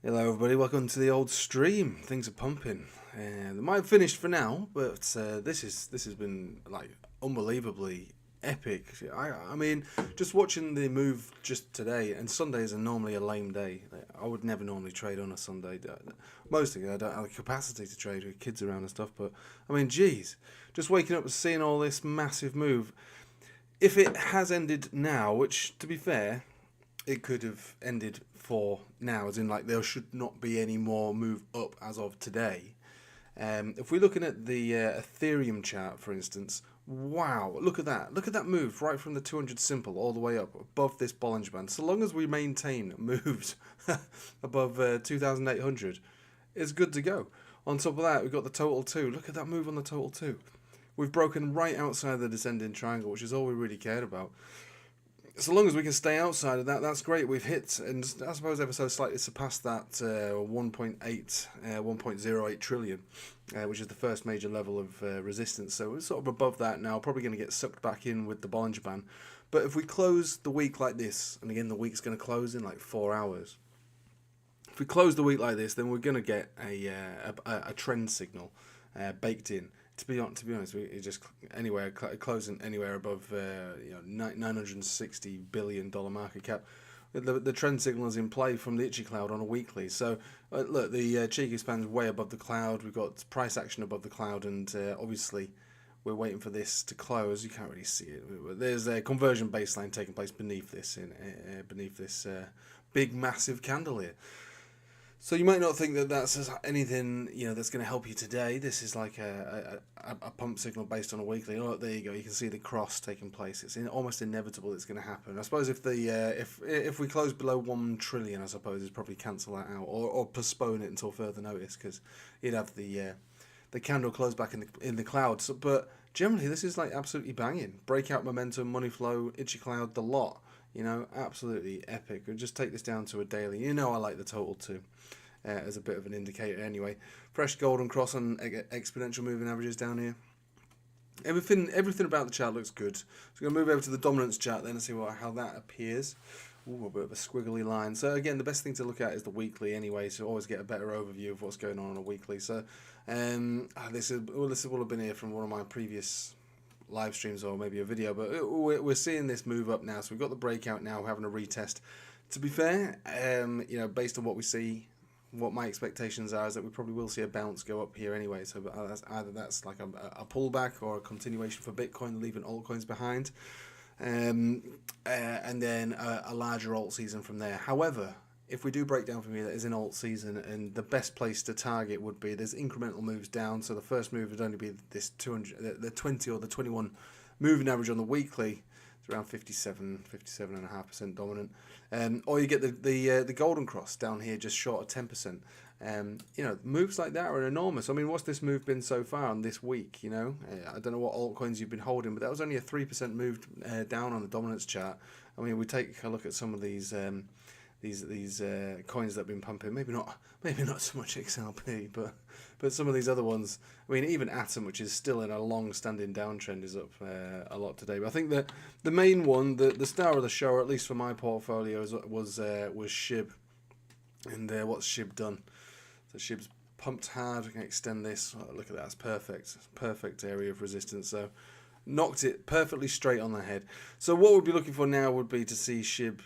Hello everybody, welcome to the old stream. Things are pumping. They might have finished for now, but this has been like unbelievably epic. I mean, just watching the move just today, and Sundays are normally a lame day. I would never normally trade on a Sunday. Mostly I don't have the capacity to trade with kids around and stuff, but I mean, geez, just waking up and seeing all this massive move. If it has ended now, which to be fair, it could have ended for now, as in like there should not be any more move up as of today. If we're looking at the Ethereum chart, for instance, wow, look at that. Look at that move right from the 200 simple all the way up above this Bollinger Band. So long as we maintain moves above 2,800, it's good to go. On top of that, we've got the total 2. Look at that move on the total 2. We've broken right outside the descending triangle, which is all we really cared about. So long as we can stay outside of that, that's great. We've hit, and I suppose ever so slightly surpassed that 1.08 trillion, which is the first major level of resistance. So we're sort of above that now, probably going to get sucked back in with the Bollinger Band. But if we close the week like this, and again the week's going to close in like 4 hours, if we close the week like this, then we're going to get a trend signal baked in. To be honest, it just closing anywhere above $960 billion market cap. The trend signal is in play from the Itchy Cloud on a weekly. So look, the cheeky span's way above the cloud. We've got price action above the cloud, and obviously we're waiting for this to close. You can't really see it. There's a conversion baseline taking place beneath this big massive candle here. So you might not think that that's anything that's going to help you today. This is like a pump signal based on a weekly. Oh, there you go. You can see the cross taking place. It's almost inevitable it's going to happen. I suppose if we close below 1 trillion, I suppose is probably cancel that out or postpone it until further notice, because you'd have the candle close back in the cloud. So, but generally, this is like absolutely banging. Breakout momentum, money flow, Itchy Cloud, the lot. Absolutely epic. We'll just take this down to a daily. I like the total too. As a bit of an indicator anyway. Fresh golden cross on exponential moving averages down here. Everything about the chart looks good. So we're going to move over to the dominance chart then and see how that appears. Ooh, a bit of a squiggly line. So again, the best thing to look at is the weekly anyway, so always get a better overview of what's going on a weekly. So this will have been here from one of my previous live streams or maybe a video, but we're seeing this move up now. So we've got the breakout now, we're having a retest. To be fair, based on what we see, what my expectations are is that we probably will see a bounce go up here anyway. So that's like a pullback or a continuation for Bitcoin, leaving altcoins behind, and then a larger alt season from there. However, if we do break down from here, that is an alt season, and the best place to target would be there's incremental moves down. So the first move would only be this 200, the 20 or the 21 moving average on the weekly. It's around 57.5% dominant. Or you get the golden cross down here just short of 10%. Moves like that are enormous. I mean, what's this move been so far on this week? I don't know what altcoins you've been holding, but that was only a 3% move down on the dominance chart. I mean, we take a look at some of these coins that have been pumping. Maybe not so much XRP, but some of these other ones. I mean, even Atom, which is still in a long-standing downtrend, is up a lot today. But I think that the main one, the star of the show, or at least for my portfolio, was Shib. And what's Shib done? So Shib's pumped hard. We can extend this. Oh, look at that. It's perfect. Perfect area of resistance. So knocked it perfectly straight on the head. So what we'd be looking for now would be to see Shib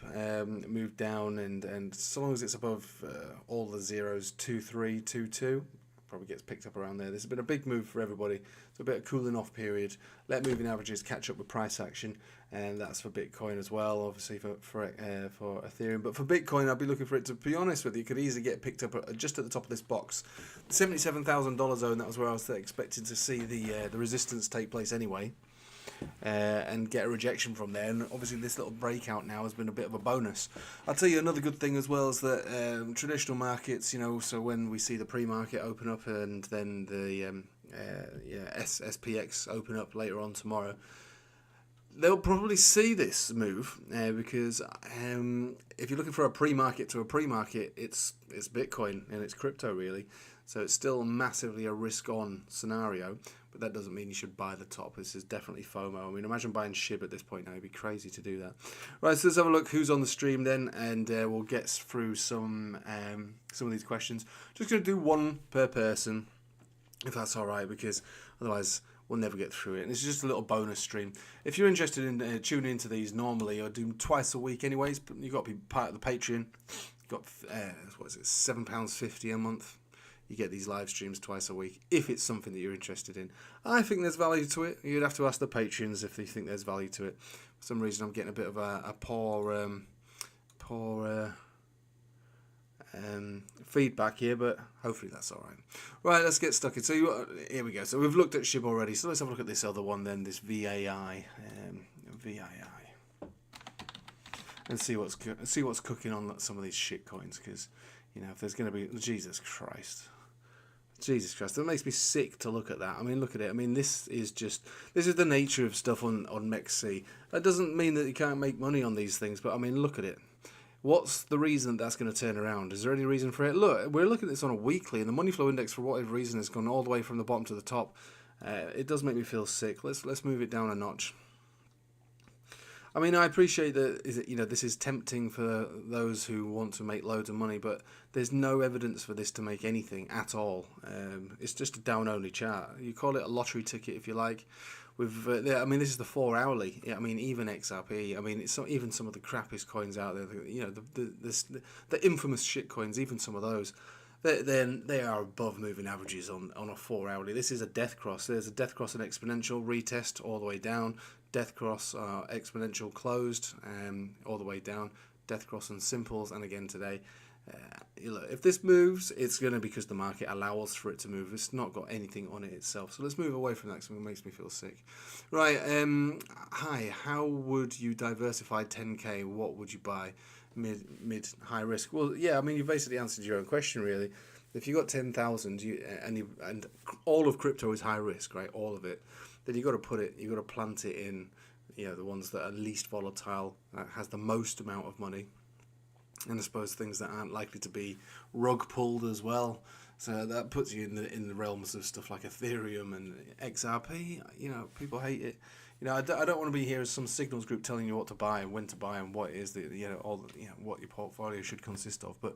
move down, and so long as it's above all the zeros, 2.3, 2.2, probably gets picked up around there. This has been a big move for everybody. It's a bit of cooling off period. Let moving averages catch up with price action, and that's for Bitcoin as well, obviously for Ethereum. But for Bitcoin, I'd be looking for it to be honest with you, could easily get picked up just at the top of this box, the $77,000 zone. That was where I was expecting to see the resistance take place anyway. And get a rejection from there, and obviously this little breakout now has been a bit of a bonus. I'll tell you another good thing as well is that traditional markets, so when we see the pre-market open up and then the SPX open up later on tomorrow, they'll probably see this move because if you're looking for a pre-market to a pre-market, it's Bitcoin and it's crypto really. So it's still massively a risk-on scenario. But but that doesn't mean you should buy the top. This is definitely FOMO. I mean, imagine buying Shib at this point now. It'd be crazy to do that. Right, so let's have a look who's on the stream then, and we'll get through some of these questions. Just going to do one per person, if that's all right, because otherwise we'll never get through it. And it's just a little bonus stream. If you're interested in tuning into these normally, or do them twice a week anyways, but you've got to be part of the Patreon. You've got, what is it, £7.50 a month. You get these live streams twice a week, if it's something that you're interested in. I think there's value to it. You'd have to ask the Patreons if they think there's value to it. For some reason, I'm getting a bit of a poor feedback here, but hopefully that's all right. Right, let's get stuck in. So here we go. So we've looked at Shib already. So let's have a look at this other one then, this VAI, and see what's cooking on some of these shit coins. Because if there's going to be Jesus Christ, that makes me sick to look at that. I mean, look at it. I mean, this is the nature of stuff on Mexc. That doesn't mean that you can't make money on these things, but I mean, look at it. What's the reason that's going to turn around? Is there any reason for it? Look, we're looking at this on a weekly, and the money flow index, for whatever reason, has gone all the way from the bottom to the top. It does make me feel sick. Let's move it down a notch. I mean, I appreciate that this is tempting for those who want to make loads of money, but there's no evidence for this to make anything at all. It's just a down-only chart. You call it a lottery ticket if you like. I mean, this is the 4 hourly. I mean, even XRP. I mean, it's even some of the crappiest coins out there. The infamous shit coins. Even some of those, they are above moving averages on a 4 hourly. This is a death cross. There's a death cross and exponential retest all the way down. Death cross exponential closed all the way down. Death cross and simples, and again today. If this moves, it's going to be because the market allows for it to move. It's not got anything on it itself. So let's move away from that because it makes me feel sick. Right, hi, how would you diversify 10k? What would you buy? Mid, high risk? Well, yeah, I mean, you basically answered your own question, really. If you got 10,000 and all of crypto is high risk, right, all of it, then you've got to plant it in, the ones that are least volatile, that has the most amount of money. And I suppose things that aren't likely to be rug pulled as well. So that puts you in the realms of stuff like Ethereum and XRP. People hate it. I don't want to be here as some signals group telling you what to buy and when to buy and what it is that what your portfolio should consist of. But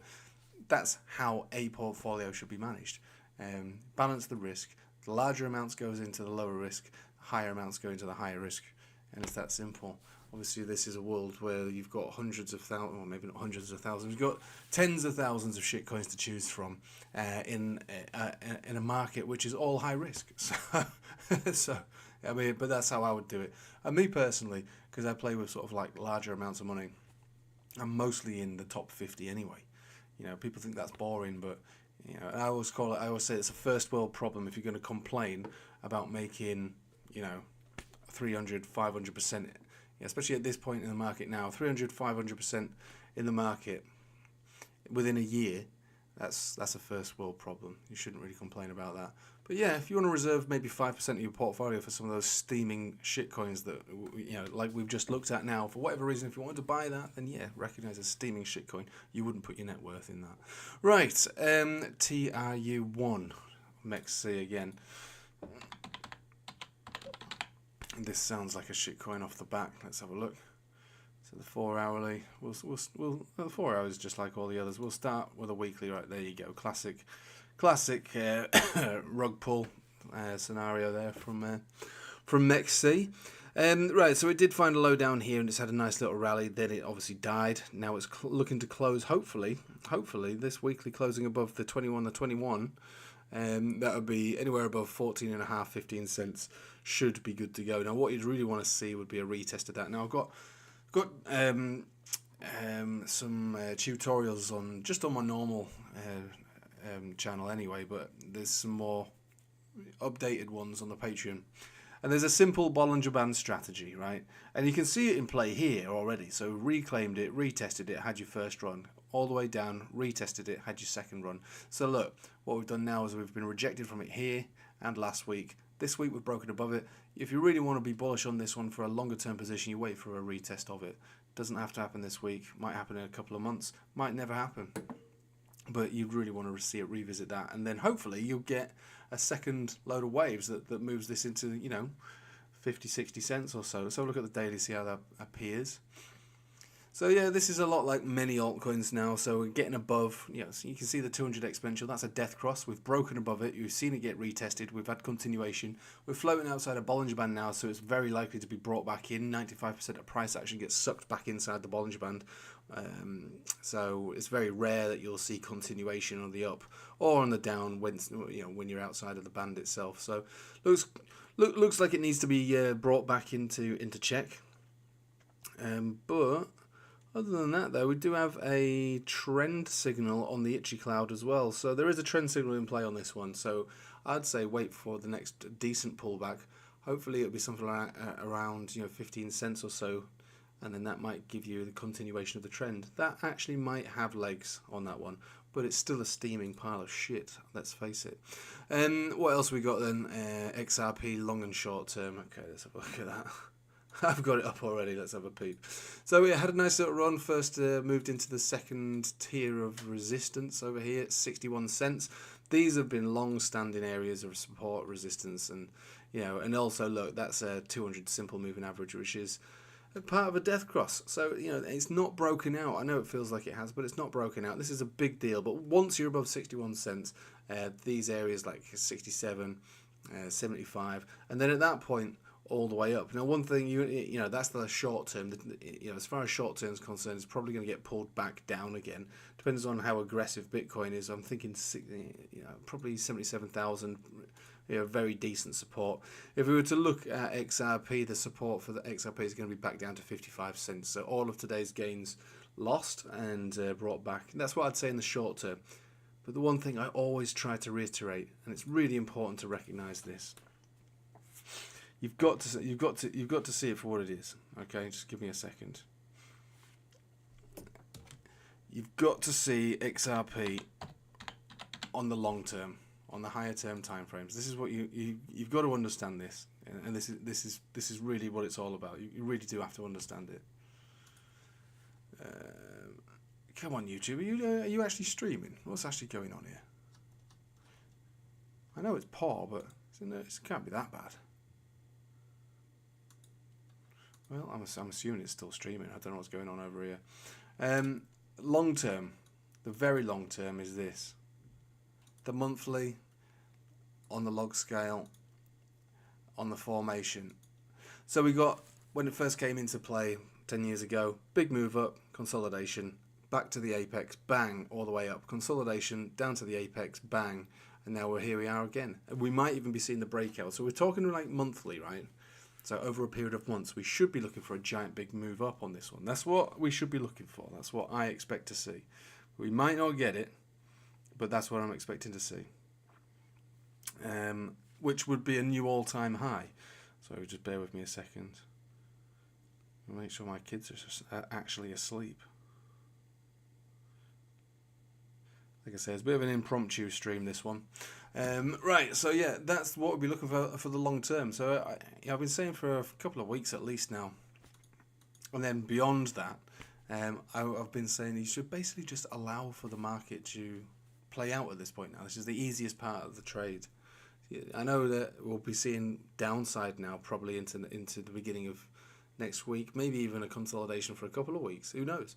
that's how a portfolio should be managed. Balance the risk. The larger amounts goes into the lower risk. Higher amounts go into the higher risk, and it's that simple. Obviously, this is a world where you've got hundreds of thousands, or maybe not hundreds of thousands, you've got tens of thousands of shitcoins to choose from in a market which is all high risk. So, I mean, but that's how I would do it. And me personally, because I play with sort of like larger amounts of money, I'm mostly in the top 50 anyway. People think that's boring, but I always say it's a first world problem if you're going to complain about making 300, 500%. Especially at this point in the market now, 300, 500% in the market within a year, that's a first world problem. You shouldn't really complain about that. But yeah, if you want to reserve maybe 5% of your portfolio for some of those steaming shitcoins that, like we've just looked at now, for whatever reason, if you wanted to buy that, then yeah, recognize a steaming shitcoin. You wouldn't put your net worth in that. Right, TRU1, Mexc again. This sounds like a shitcoin off the back. Let's have a look. So the 4 hourly, the 4 hours just like all the others. We'll start with a weekly. Right, there you go. Classic rug pull scenario there from Mexc. Right, so it did find a low down here and it's had a nice little rally. Then it obviously died. Now it's looking to close. Hopefully, this weekly closing above the 21. That would be anywhere above 14.5, 15 cents. Should be good to go. Now, what you'd really want to see would be a retest of that. Now, I've got some tutorials on my normal channel anyway, but there's some more updated ones on the Patreon. And there's a simple Bollinger Band strategy, right? And you can see it in play here already. So reclaimed it, retested it, had your first run. All the way down, retested it, had your second run. So look, what we've done now is we've been rejected from it here and last week. This week we've broken above it. If you really want to be bullish on this one for a longer term position, you wait for a retest of it. Doesn't have to happen this week. Might happen in a couple of months. Might never happen. but you'd really want to see it revisit that, and then hopefully you'll get a second load of waves that moves this into, you know, 50, 60 cents or so. Let's have a look at the daily, see how that appears. So yeah, this is a lot like many altcoins now. So we're getting above, you know, so you can see the 200 exponential. That's a death cross. We've broken above it. You've seen it get retested. We've had continuation. We're floating outside a Bollinger Band now, so it's very likely to be brought back in. 95% of price action gets sucked back inside the Bollinger Band. So it's very rare that you'll see continuation on the up or on the down when, you know, when you're outside of the band itself. So looks like it needs to be brought back into check. But other than that, though, we do have a trend signal on the Itchy Cloud as well. So there is a trend signal in play on this one. So I'd say wait for the next decent pullback. Hopefully it'll be something like around, you know, 15 cents or so, and then that might give you the continuation of the trend. That actually might have legs on that one, but it's still a steaming pile of shit, let's face it. What else we got then? XRP long and short term. Okay, let's have a look at that. I've got it up already, let's have a peep. So we had a nice little run. First moved into the second tier of resistance over here at 61 cents. These have been long-standing areas of support, resistance, and, you know, and also look, that's a 200 simple moving average, which is a part of a death cross. So, you know, it's not broken out. I know it feels like it has, but it's not broken out. This is a big deal. But once you're above 61 cents, these areas like 67, 75, and then at that point, all the way up. Now, one thing, you know, that's the short term. You know, as far as short term is concerned, it's probably going to get pulled back down again. Depends on how aggressive Bitcoin is. I'm thinking, you know, probably 77,000. You know, very decent support. If we were to look at XRP, the support for the XRP is going to be back down to 55 cents. So all of today's gains lost and brought back. And that's what I'd say in the short term. But the one thing I always try to reiterate, and it's really important to recognise this. You've got to see it for what it is. Okay, just give me a second. You've got to see XRP on the long term, on the higher term time frames. This is what you've got to understand this, and this is really what it's all about. You really do have to understand it. Come on, YouTube, are you actually streaming? What's actually going on here? I know it's poor, but it can't be that bad. Well, I'm assuming it's still streaming. I don't know what's going on over here. Long term, the very long term is this. The monthly, on the log scale, on the formation. So we got, when it first came into play 10 years ago, big move up, consolidation, back to the apex, bang, all the way up. Consolidation, down to the apex, bang. And now here we are again. We might even be seeing the breakout. So we're talking like monthly, right? So over a period of months, we should be looking for a giant big move up on this one. That's what we should be looking for. That's what I expect to see. We might not get it, but that's what I'm expecting to see. Which would be a new all-time high. So just bear with me a second. I'll make sure my kids are actually asleep. Like I say, it's a bit of an impromptu stream, this one. Right, so yeah, that's what we'll be looking for the long term. So I've been saying for a couple of weeks at least now. And then beyond that, I've been saying you should basically just allow for the market to play out at this point now. This is the easiest part of the trade. I know that we'll be seeing downside now probably into the beginning of next week, maybe even a consolidation for a couple of weeks. Who knows?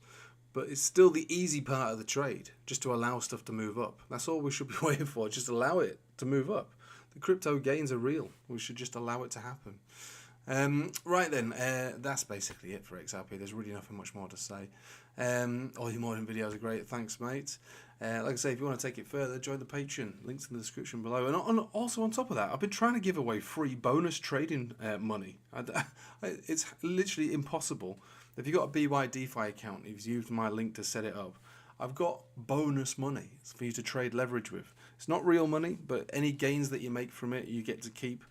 But it's still the easy part of the trade, just to allow stuff to move up. That's all we should be waiting for, just allow it to move up. The crypto gains are real. We should just allow it to happen. Right then, that's basically it for XRP. There's really nothing much more to say. All your morning videos are great. Thanks, mate. Like I say, if you want to take it further, join the Patreon. Links in the description below. And also on top of that, I've been trying to give away free bonus trading money. It's literally impossible. If you've got a BYDFi account, you've used my link to set it up, I've got bonus money for you to trade leverage with. It's not real money, but any gains that you make from it, you get to keep.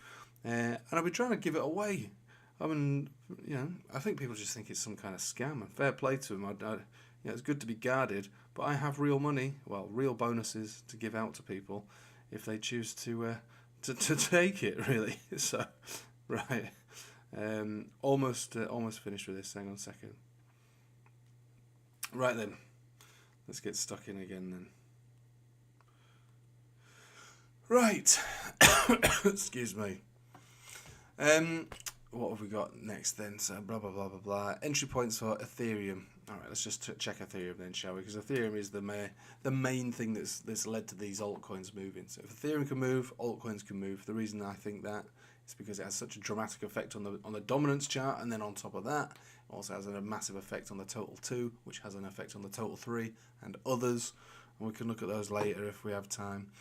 And I've been trying to give it away. I mean, you know, I think people just think it's some kind of scam. And fair play to them. You know, it's good to be guarded, but I have real money, well, real bonuses to give out to people if they choose to take it, really. So, right. Almost finished with this. Hang on a second. Right then, let's get stuck in again then. Right. Excuse me. What have we got next then? So blah blah blah blah blah. Entry points for Ethereum. All right, let's just check Ethereum then, shall we? Because Ethereum is the main thing that's led to these altcoins moving. So if Ethereum can move, altcoins can move. The reason I think that is because it has such a dramatic effect on the dominance chart, and then on top of that, it also has a massive effect on the total 2, which has an effect on the total 3 and others. And we can look at those later if we have time.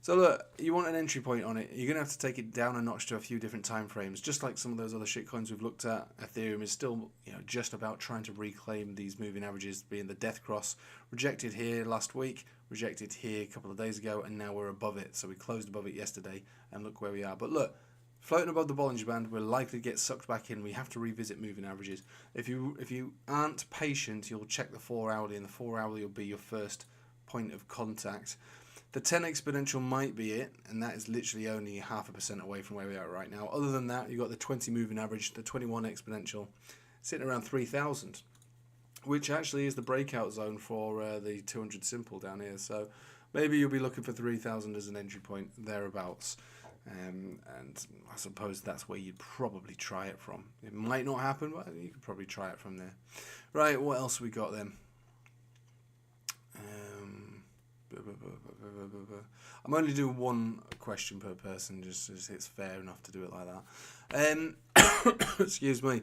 So look, you want an entry point on it, you're going to have to take it down a notch to a few different time frames. Just like some of those other shitcoins we've looked at, Ethereum is still, just about trying to reclaim these moving averages, being the death cross. Rejected here last week, rejected here a couple of days ago, and now we're above it. So we closed above it yesterday, and look where we are. But look, floating above the Bollinger Band, we're likely to get sucked back in. We have to revisit moving averages. If you aren't patient, you'll check the 4 hourly, and the 4 hourly will be your first point of contact. The 10 exponential might be it, and that is literally only 0.5% away from where we are right now. Other than that, you've got the 20 moving average, the 21 exponential, sitting around 3,000, which actually is the breakout zone for the 200 simple down here. So maybe you'll be looking for 3,000 as an entry point, thereabouts. And I suppose that's where you'd probably try it from. It might not happen, but you could probably try it from there. Right, what else we got then? I'm only doing one question per person, just it's fair enough to do it like that. Excuse me.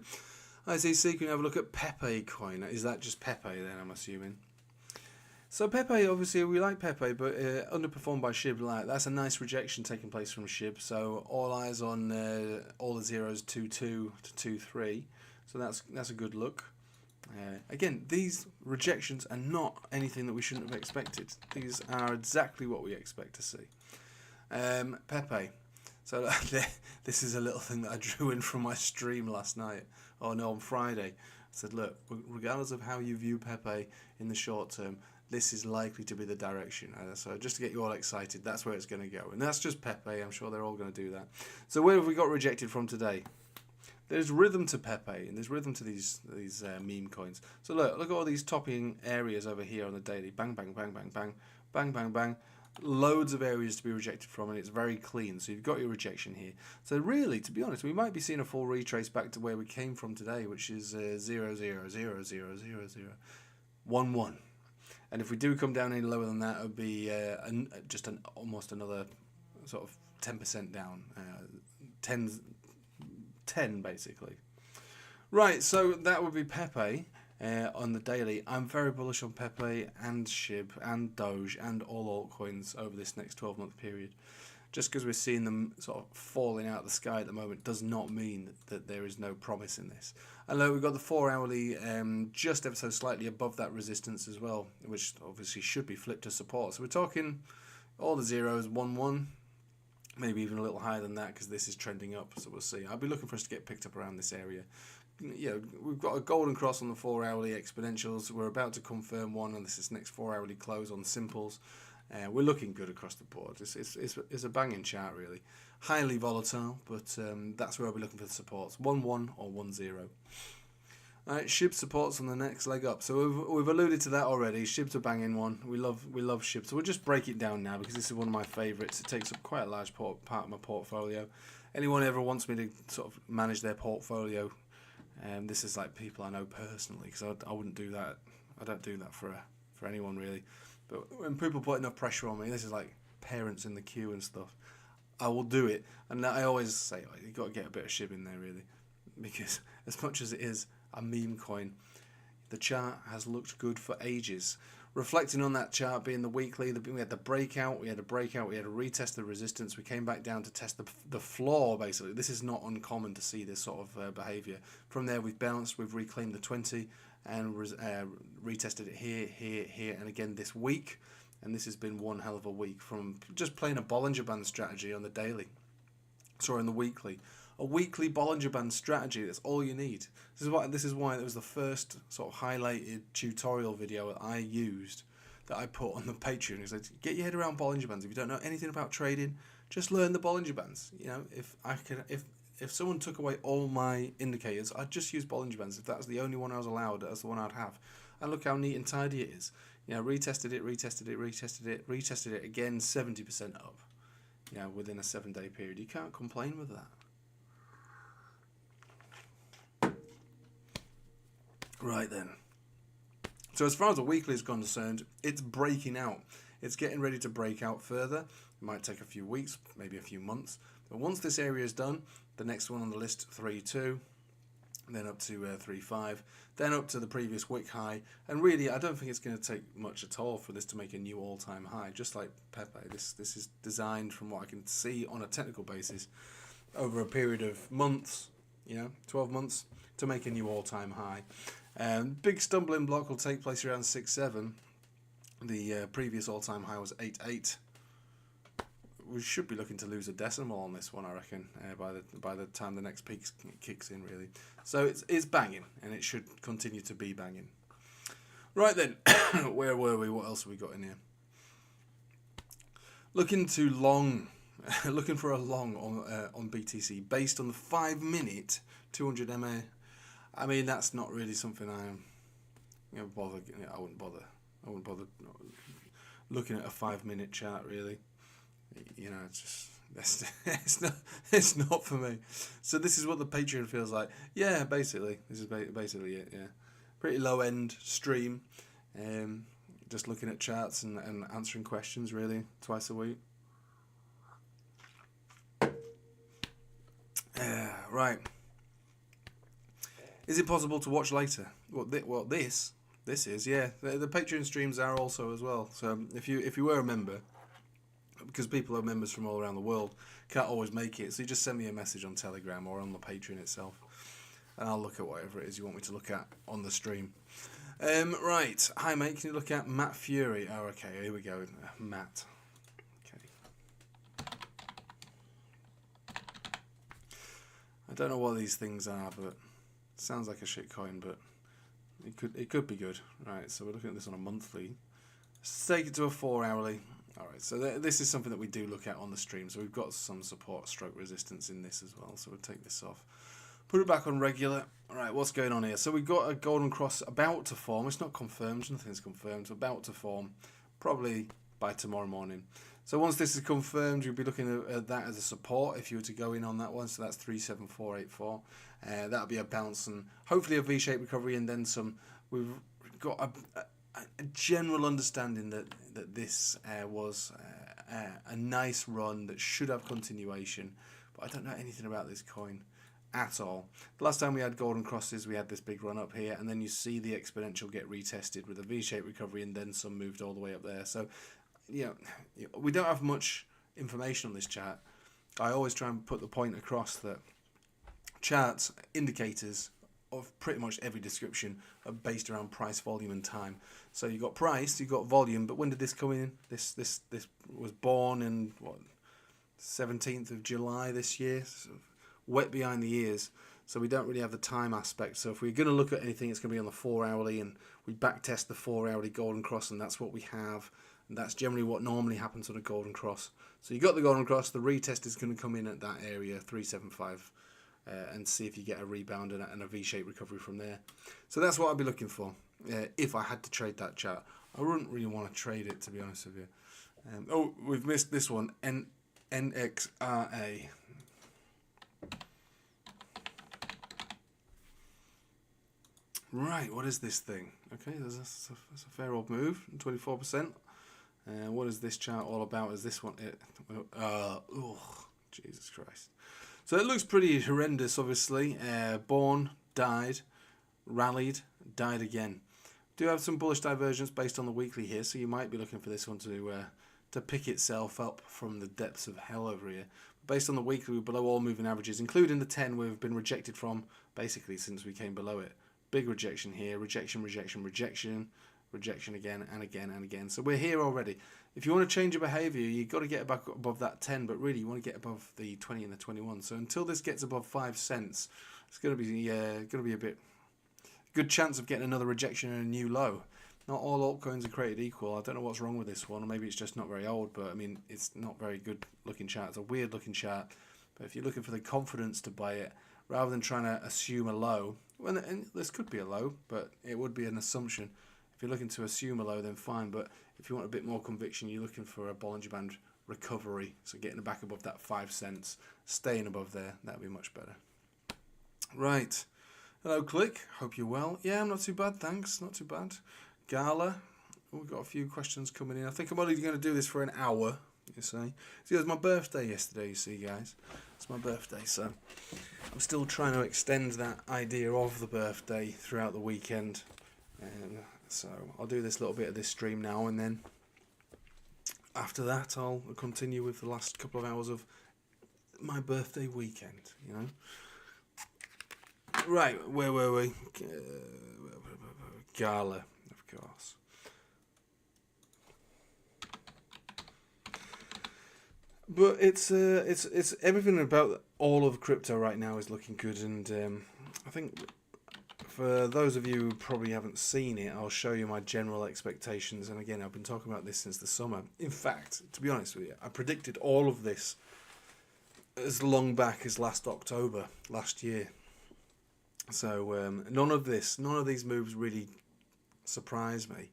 I see, so you can have a look at Pepe coin. Is that just Pepe then, I'm assuming? So Pepe, obviously we like Pepe, but underperformed by Shib. That's a nice rejection taking place from Shib. So all eyes on all the zeros 2.2 to 2.3. So that's a good look. Again, these rejections are not anything that we shouldn't have expected. These are exactly what we expect to see. Pepe. So this is a little thing that I drew in from my stream last night. Oh no, on Friday. I said, look, regardless of how you view Pepe in the short term, this is likely to be the direction. So just to get you all excited, that's where it's going to go. And that's just Pepe. I'm sure they're all going to do that. So where have we got rejected from today? There's rhythm to Pepe, and there's rhythm to these meme coins. So look at all these topping areas over here on the daily. Bang, bang, bang, bang, bang, bang, bang, bang. Loads of areas to be rejected from, and it's very clean. So you've got your rejection here. So really, to be honest, we might be seeing a full retrace back to where we came from today, which is 0, 0, 0, 0, 0, 0, 1, 1. And if we do come down any lower than that, it would be almost another sort of 10% down. 10 basically. Right, so that would be Pepe on the daily. I'm very bullish on Pepe and Shib and Doge and all altcoins over this next 12-month period. Just because we're seeing them sort of falling out of the sky at the moment does not mean that there is no promise in this. And look, we've got the 4 hourly just ever so slightly above that resistance as well, which obviously should be flipped to support. So we're talking all the zeros, 1, 1. Maybe even a little higher than that because this is trending up, so we'll see. I'll be looking for us to get picked up around this area. We've got a golden cross on the 4 hourly exponentials. We're about to confirm one on this next 4 hourly close on simples. We're looking good across the board. It's a banging chart really. Highly volatile, but that's where I'll be looking for the supports. 1, 1 or 1, 0. Alright, Shib supports on the next leg up. So we've alluded to that already. Shib's a banging one. We love Shib. So we'll just break it down now because this is one of my favourites. It takes up quite a large part of my portfolio. Anyone ever wants me to sort of manage their portfolio, this is like people I know personally because I wouldn't do that. I don't do that for anyone really. But when people put enough pressure on me, this is like parents in the queue and stuff. I will do it. And I always say, you've got to get a bit of Shib in there really. Because as much as it is a meme coin, the chart has looked good for ages. Reflecting on that chart being the weekly, we had the breakout, we had a retest of the resistance, we came back down to test the floor basically. This is not uncommon to see this sort of behaviour. From there we've bounced, we've reclaimed the 20 and retested it here and again this week. And this has been one hell of a week from just playing a Bollinger Band strategy on the daily. Sorry, on the weekly. A weekly Bollinger Band strategy, that's all you need. This is why it was the first sort of highlighted tutorial video that I used, that I put on the Patreon. It's like, get your head around Bollinger Bands. If you don't know anything about trading, just learn the Bollinger Bands. If someone took away all my indicators, I'd just use Bollinger Bands. If that's the only one I was allowed, that's the one I'd have. And look how neat and tidy it is. Retested it again, 70% up. yeah, within a 7-day period. You can't complain with that. Right then. So as far as the weekly is concerned, it's breaking out. It's getting ready to break out further. It might take a few weeks, maybe a few months. But once this area is done, the next one on the list, 3.2, then up to 3.5, then up to the previous wick high. And really, I don't think it's going to take much at all for this to make a new all-time high. Just like Pepe, this is designed, from what I can see on a technical basis, over a period of months, 12 months, to make a new all-time high. Big stumbling block will take place around 6.7. The previous all-time high was 8.8. We should be looking to lose a decimal on this one, I reckon, by the time the next peak kicks in, really. So it's banging, and it should continue to be banging. Right then, where were we? What else have we got in here? Looking for a long on BTC based on the 5-minute 200 MA. I mean, that's not really something I'm bother. I wouldn't bother looking at a 5-minute chart, really. It's just it's not for me. So this is what the Patreon feels like. Yeah, basically, this is basically it. Yeah, pretty low end stream. Just looking at charts and answering questions, really, twice a week. Right. Is it possible to watch later? Well, this is, yeah. The Patreon streams are also as well. So if you were a member, because people are members from all around the world, can't always make it, so you just send me a message on Telegram or on the Patreon itself, and I'll look at whatever it is you want me to look at on the stream. Right. Hi, mate. Can you look at Matt Fury? Oh, okay. Here we go. Matt. Okay. I don't know what these things are, but it sounds like a shit coin, but it could be good. Right. So we're looking at this on a monthly. Let's take it to a 4-hourly. All right. So this is something that we do look at on the stream. So we've got some support stroke resistance in this as well. So we'll take this off. Put it back on regular. All right, what's going on here? So we've got a golden cross about to form. It's not confirmed. Nothing's confirmed. It's about to form, probably by tomorrow morning. So once this is confirmed, you'll be looking at that as a support if you were to go in on that one. So that's 37484. That'll be a bounce and hopefully a V-shaped recovery and then some. We've got a general understanding that this was a nice run that should have continuation. But I don't know anything about this coin at all. The last time we had golden crosses, we had this big run up here, and then you see the exponential get retested with a V-shaped recovery, and then some moved all the way up there. So, we don't have much information on this chart. I always try and put the point across that charts, indicators of pretty much every description are based around price, volume, and time. So you got price, you got volume, but when did this come in? This was born in 17th of July this year. So wet behind the ears, so we don't really have the time aspect. So if we're going to look at anything, it's going to be on the 4-hourly, and we back test the 4-hourly golden cross, and that's what we have, and that's generally what normally happens on a golden cross. So you got the golden cross, the retest is going to come in at that area 375, and see if you get a rebound and a V-shaped recovery from there. So that's what I'd be looking for if I had to trade that chart. I wouldn't really want to trade it, to be honest with you. We've missed this one, NXRA. Right, what is this thing? Okay, that's a fair old move, 24%. What is this chart all about? Is this one it? Jesus Christ. So it looks pretty horrendous, obviously. Born, died, rallied, died again. Do have some bullish divergence based on the weekly here, so you might be looking for this one to pick itself up from the depths of hell over here. Based on the weekly, we're below all moving averages, including the 10 we've been rejected from basically since we came below it. Big rejection here, rejection, rejection, rejection, rejection again and again and again. So we're here already. If you want to change your behavior, you've got to get back above that 10, but really you want to get above the 20 and the 21. So until this gets above 5 cents, it's going to be a bit good chance of getting another rejection and a new low. Not all altcoins are created equal. I don't know what's wrong with this one, or maybe it's just not very old, but I mean, it's not very good looking chart. It's a weird looking chart, but if you're looking for the confidence to buy it, rather than trying to assume a low, and this could be a low, but it would be an assumption. If you're looking to assume a low, then fine, but if you want a bit more conviction, you're looking for a Bollinger Band recovery. So getting back above that 5 cents, staying above there, that'd be much better. Right. Hello, Click. Hope you're well. Yeah, I'm not too bad, thanks. Not too bad. Gala. We've got a few questions coming in. I think I'm only going to do this for an hour, you see. See, it was my birthday yesterday, you see, guys. It's my birthday, so I'm still trying to extend that idea of the birthday throughout the weekend. So I'll do this little bit of this stream now, and then after that I'll continue with the last couple of hours of my birthday weekend, you know. Right, where were we? Gala, of course. But it's everything about all of crypto right now is looking good, and I think for those of you who probably haven't seen it, I'll show you my general expectations. And again, I've been talking about this since the summer. In fact, to be honest with you, I predicted all of this as long back as last October, last year. So none of these moves really surprised me.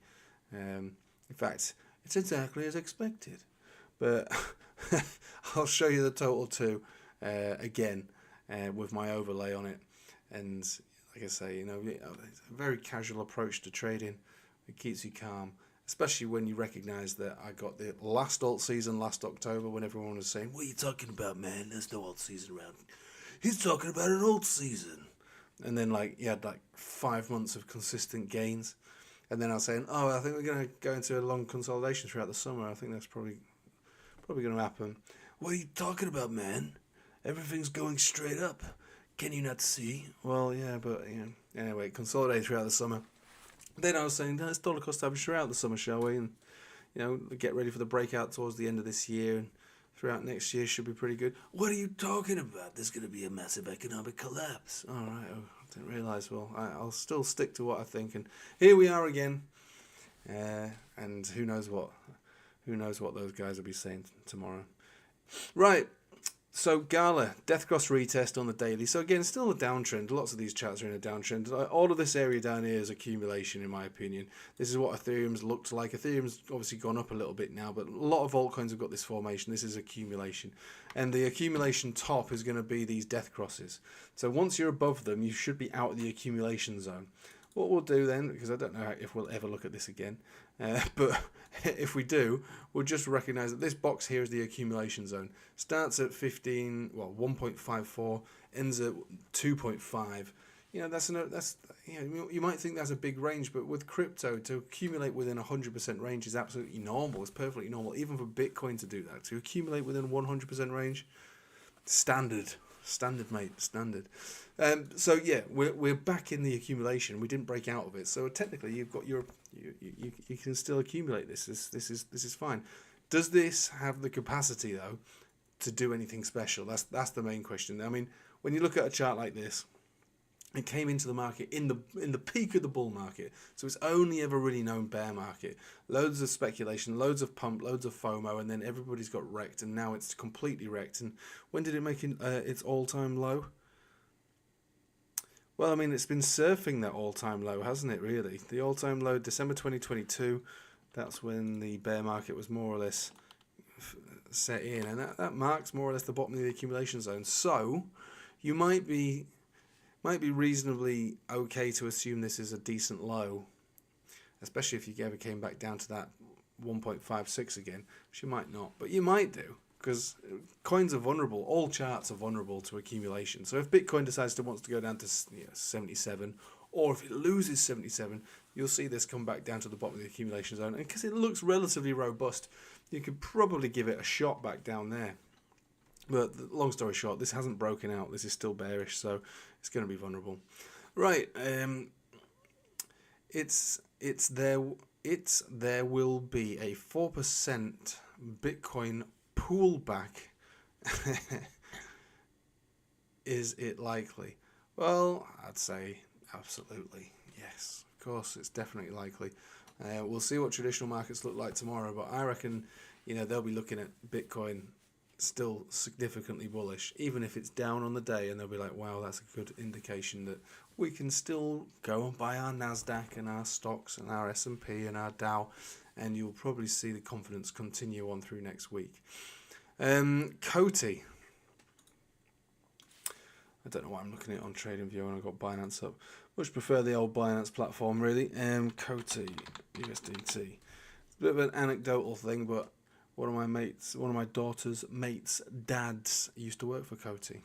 In fact, it's exactly as expected. But I'll show you the total too, again, with my overlay on it. And like I say, you know, it's a very casual approach to trading. It keeps you calm, especially when you recognise that I got the last alt season last October when everyone was saying, "What are you talking about, man? There's no alt season around." He's talking about an alt season. And then like you had like 5 months of consistent gains. And then I was saying, "Oh, I think we're going to go into a long consolidation throughout the summer. I think that's probably going to happen." "What are you talking about, man? Everything's going straight up. Can you not see?" Well, yeah, but you know, anyway, consolidate throughout the summer. Then I was saying, let's dollar cost average throughout the summer, shall we? And you know, get ready for the breakout towards the end of this year, and throughout next year should be pretty good. "What are you talking about? There's going to be a massive economic collapse." All right, I didn't realise. Well, I'll still stick to what I think, and here we are again. And who knows what those guys will be saying tomorrow. Right. So Gala, death cross retest on the daily. So again, still a downtrend. Lots of these charts are in a downtrend. All of this area down here is accumulation, in my opinion. This is what Ethereum's looked like. Ethereum's obviously gone up a little bit now, but a lot of altcoins have got this formation. This is accumulation. And the accumulation top is going to be these death crosses. So once you're above them, you should be out of the accumulation zone. What we'll do then, because I don't know if we'll ever look at this again, but if we do, we'll just recognise that this box here is the accumulation zone. Starts at 1.54, ends at 2.5. You know, that's you know, you might think that's a big range, but with crypto, to accumulate within 100% range is absolutely normal. It's perfectly normal, even for Bitcoin to do that. To accumulate within 100% range, standard, mate, standard. So yeah, we're back in the accumulation. We didn't break out of it, so technically you've got you can still accumulate this. This is fine. Does this have the capacity though to do anything special? That's the main question. I mean, when you look at a chart like this, it came into the market in the peak of the bull market, so it's only ever really known bear market. Loads of speculation, loads of pump, loads of FOMO, and then everybody's got wrecked, and now it's completely wrecked. And when did it make its all-time low? Well, I mean, it's been surfing that all-time low, hasn't it, really? The all-time low, December 2022, that's when the bear market was more or less set in, and that marks more or less the bottom of the accumulation zone. So you might be reasonably okay to assume this is a decent low, especially if you ever came back down to that 1.56 again, which you might not, but you might do, because coins are vulnerable. All charts are vulnerable to accumulation. So if Bitcoin decides to wants to go down to 77, or if it loses 77, you'll see this come back down to the bottom of the accumulation zone. And because it looks relatively robust, you could probably give it a shot back down there. But long story short, this hasn't broken out. This is still bearish, so it's going to be vulnerable. Right. There will be a 4% Bitcoin pullback. Is it likely? Well, I'd say absolutely yes. Of course, it's definitely likely. We'll see what traditional markets look like tomorrow, but I reckon, they'll be looking at Bitcoin still significantly bullish, even if it's down on the day, and they'll be like, wow, that's a good indication that we can still go and buy our Nasdaq and our stocks and our S&P and our Dow and you'll probably see the confidence continue on through next week. COTI. I don't know why I'm looking at it on TradingView when I've got Binance up. Much prefer the old Binance platform, really. COTI, USDT. It's a bit of an anecdotal thing, but one of my daughter's mates' dads used to work for COTI.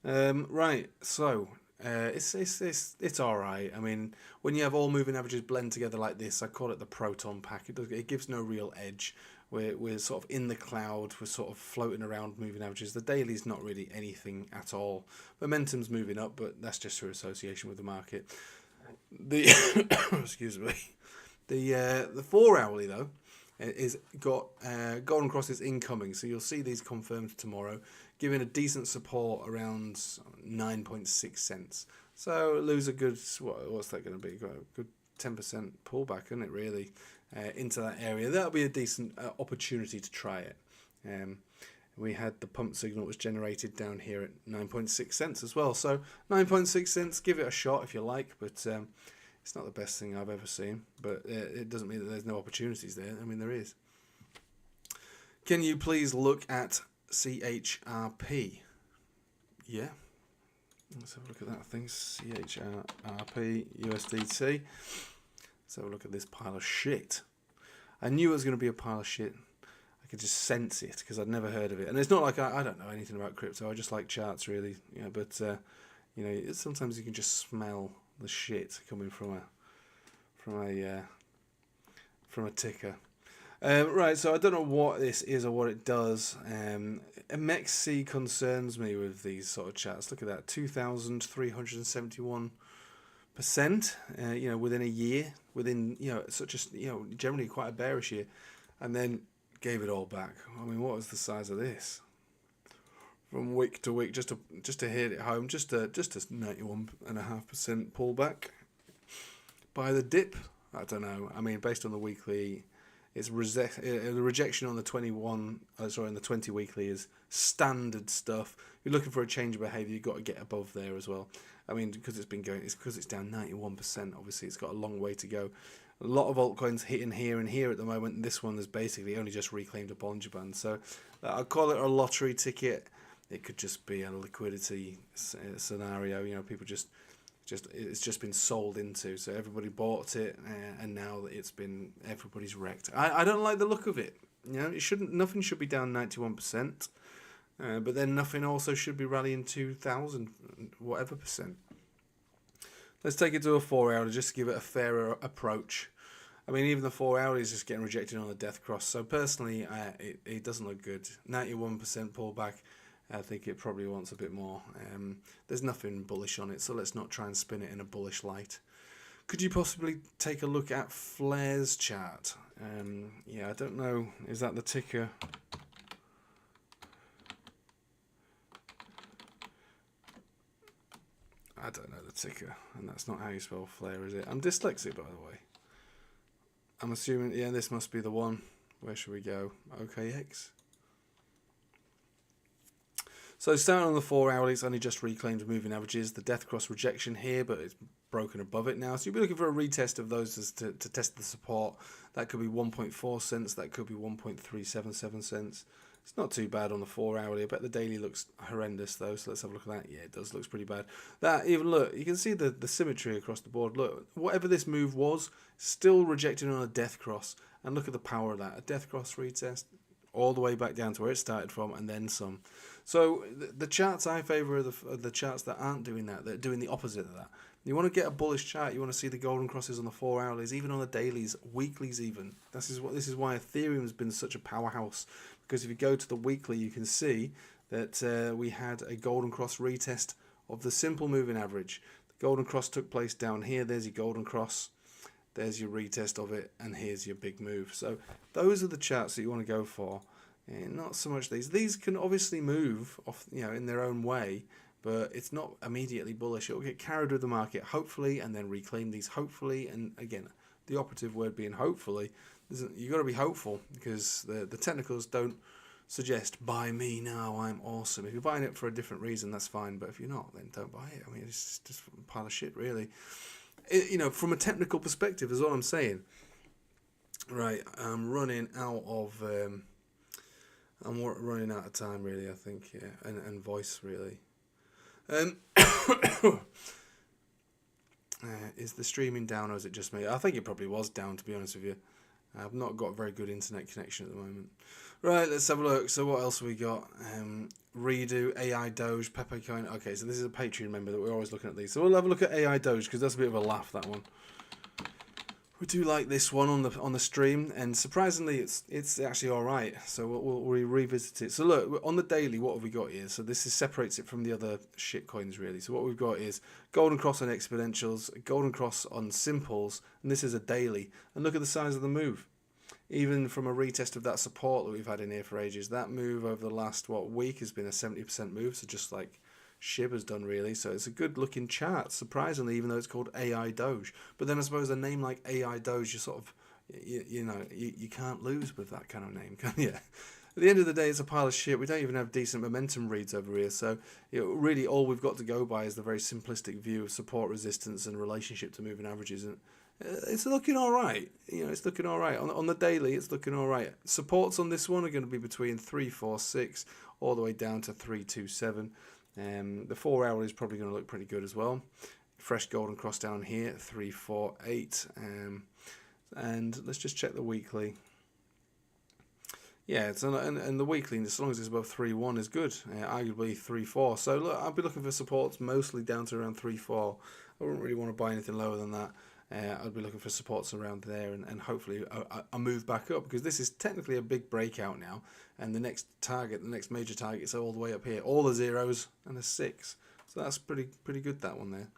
Right, so it's all right. I mean, when you have all moving averages blend together like this, I call it the proton pack. It gives no real edge. We're sort of in the cloud. We're sort of floating around moving averages. The daily's not really anything at all. Momentum's moving up, but that's just through association with the market. The excuse me. The 4 hourly though is got golden crosses incoming, so you'll see these confirmed tomorrow, giving a decent support around 9.6 cents. So lose a good what's that going to be? A good 10% pullback, isn't it? Really. Into that area. That'll be a decent opportunity to try it. We had the pump signal was generated down here at 9.6 cents as well. So 9.6 cents, give it a shot if you like, but it's not the best thing I've ever seen. But it doesn't mean that there's no opportunities there. I mean, there is. Can you please look at CHRP? Yeah. Let's have a look at that thing. CHRP, USDT. Let's have a look at this pile of shit. I knew it was going to be a pile of shit. I could just sense it because I'd never heard of it. And it's not like I don't know anything about crypto. I just like charts, really. Yeah, but you know, sometimes you can just smell the shit coming from a ticker. Right, so I don't know what this is or what it does. Mexc concerns me with these sort of charts. Look at that, 2,371%. You know, within a year, within such a generally quite a bearish year, and then gave it all back. I mean, what was the size of this from week to week? Just to hit it home, just a 91.5% pullback by the dip. I don't know. I mean, based on the weekly, it's the rejection on the 20 weekly is standard stuff. If you're looking for a change of behaviour, you've got to get above there as well. I mean, because it's because it's down 91%. Obviously, it's got a long way to go. A lot of altcoins hitting here and here at the moment. And this one has basically only just reclaimed a Bollinger Band. So I'll call it a lottery ticket. It could just be a liquidity scenario. You know, people it's just been sold into. So everybody bought it, and now everybody's wrecked. I don't like the look of it. You know, nothing should be down 91%. But then nothing also should be rallying 2,000 whatever percent. Let's take it to a 4 hour just to give it a fairer approach. I mean, even the 4 hour is just getting rejected on the death cross. So personally, it doesn't look good. 91% pullback. I think it probably wants a bit more. There's nothing bullish on it, so let's not try and spin it in a bullish light. Could you possibly take a look at Flare's chart? Yeah, I don't know. Is that the ticker? I don't know the ticker, and that's not how you spell Flare, is it? I'm dyslexic, by the way. I'm assuming, yeah, this must be the one. Where should we go? OKEx. So starting on the 4 hourly, it's only just reclaimed moving averages. The death cross rejection here, but it's broken above it now. So you'll be looking for a retest of those to test the support. That could be 1.4 cents. That could be 1.377 cents. It's not too bad on the 4 hourly. I bet the daily looks horrendous though. So let's have a look at that. Yeah, it does. Looks pretty bad. That even look, you can see the symmetry across the board. Look, whatever this move was, still rejected on a death cross. And look at the power of that. A death cross retest all the way back down to where it started from, and then some. So the charts I favour are the charts that aren't doing that. They're doing the opposite of that. You want to get a bullish chart. You want to see the golden crosses on the 4 hourlies, even on the dailies, weeklies even. This is why Ethereum has been such a powerhouse. Because if you go to the weekly, you can see that we had a golden cross retest of the simple moving average. The golden cross took place down here. There's your golden cross. There's your retest of it, and here's your big move. So those are the charts that you want to go for. Not so much these. These can obviously move off, in their own way, but it's not immediately bullish. It will get carried with the market, hopefully, and then reclaim these, hopefully. And again, the operative word being hopefully. You've got to be hopeful because the technicals don't suggest buy me now, I'm awesome. If you're buying it for a different reason, that's fine. But if you're not, then don't buy it. I mean, it's just a pile of shit, really. From a technical perspective is all I'm saying. Right, I'm running out of time really. I think, yeah, and voice really. Is the streaming down or is it just me? I think it probably was down, to be honest with you. I've not got a very good internet connection at the moment. Right, let's have a look. So what else have we got? Redo, AI Doge, Pepe coin. Okay, so this is a Patreon member that we're always looking at these. So we'll have a look at AI Doge because that's a bit of a laugh, that one. We do like this one on the stream, and surprisingly, it's actually all right. So we'll revisit it. So look, on the daily, what have we got here? So this separates it from the other shit coins really. So what we've got is golden cross on exponentials, golden cross on simples, and this is a daily. And look at the size of the move. Even from a retest of that support that we've had in here for ages, that move over the last week has been a 70% move. So just like Shib has done really, so it's a good looking chart, surprisingly, even though it's called AI Doge. But then I suppose a name like AI Doge, you sort of, you can't lose with that kind of name, can you? At the end of the day, it's a pile of shit. We don't even have decent momentum reads over here, so really all we've got to go by is the very simplistic view of support, resistance, and relationship to moving averages. And it's looking all right. It's looking all right. On the daily, it's looking all right. Supports on this one are going to be between 346 all the way down to 327. The 4 hour is probably going to look pretty good as well. Fresh golden cross down here, 348. And let's just check the weekly. Yeah, and the weekly, as long as it's above 3.1 is good. Arguably 3.4. So look, I'll be looking for supports mostly down to around 3.4. I wouldn't really want to buy anything lower than that. I'd be looking for supports around there and hopefully a move back up, because this is technically a big breakout now, and the next major target is all the way up here, all the zeros and a 6, so that's pretty good, that one there.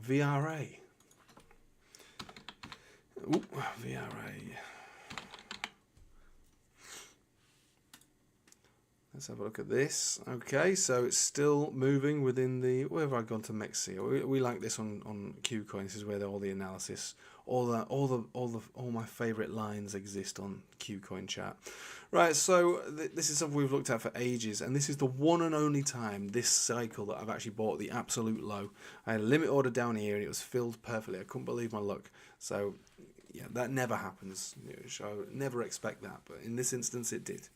VRA. Ooh, VRA. Let's have a look at this. Okay, so it's still moving within the... Where have I gone to Mexc? We like this on KuCoin. This is where all the analysis, all my favourite lines exist on KuCoin chart. Right, so this is something we've looked at for ages, and this is the one and only time this cycle that I've actually bought the absolute low. I had a limit order down here, and it was filled perfectly. I couldn't believe my luck. So, yeah, that never happens. So I never expect that, but in this instance, it did.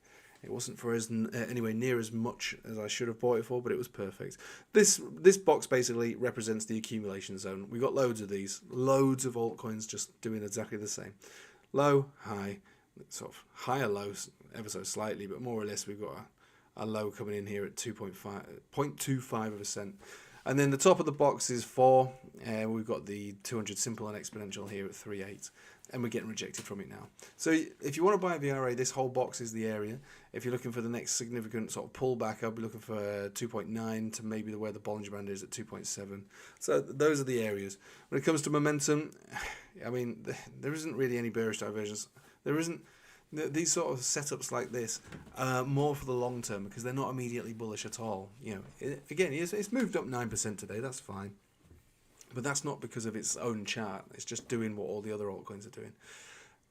It wasn't for us anywhere near as much as I should have bought it for, but it was perfect. This box basically represents the accumulation zone. We got loads of these, loads of altcoins just doing exactly the same. Low, high, sort of higher lows ever so slightly, but more or less we've got a low coming in here at 0.25 of a cent. And then the top of the box is 4. We've got the 200 simple and exponential here at 3.8. And we're getting rejected from it now. So if you want to buy a VRA, this whole box is the area. If you're looking for the next significant sort of pullback, I'll be looking for 2.9 to maybe where the Bollinger Band is at 2.7. So those are the areas. When it comes to momentum, I mean, there isn't really any bearish divergence. There isn't. These sort of setups like this are more for the long term because they're not immediately bullish at all. Again, it's moved up 9% today. That's fine. But that's not because of its own chart. It's just doing what all the other altcoins are doing.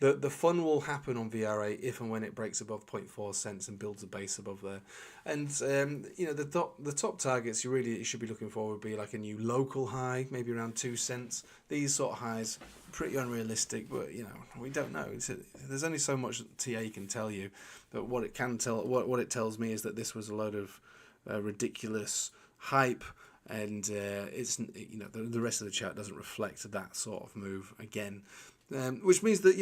The fun will happen on VRA if and when it breaks above 0.4 cents and builds a base above there. And the top targets you should be looking for would be like a new local high, maybe around 2 cents. These sort of highs, pretty unrealistic, but we don't know. There's only so much TA can tell you. But what it can tell, what it tells me is that this was a load of ridiculous hype. And the rest of the chart doesn't reflect that sort of move again, which means that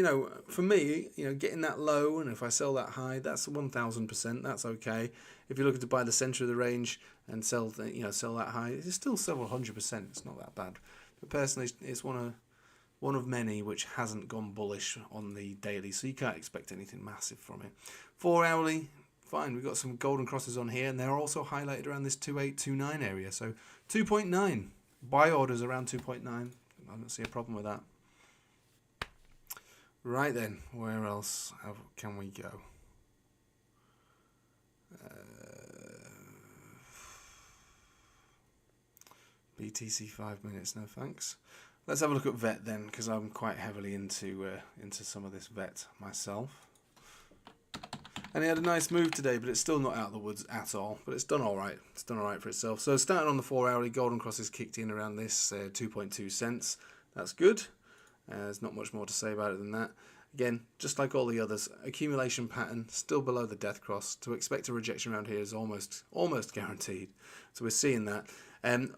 for me getting that low, and if I sell that high, that's 1,000%. That's okay. If you're looking to buy the center of the range and sell that high, it's still several 100%. It's not that bad. But personally, it's one of many which hasn't gone bullish on the daily, so you can't expect anything massive from it. 4 hourly. Fine, we've got some golden crosses on here, and they're also highlighted around this 2.829 area. So 2.9 buy orders around 2.9. I don't see a problem with that. Right then, where else can we go? BTC 5 minutes, no thanks. Let's have a look at VET then, because I'm quite heavily into some of this VET myself. And it had a nice move today, but it's still not out of the woods at all. But it's done all right. It's done all right for itself. So starting on the 4 hourly, golden crosses kicked in around this 2.2 cents. That's good. There's not much more to say about it than that. Again, just like all the others, accumulation pattern still below the death cross. To expect a rejection around here is almost guaranteed. So we're seeing that.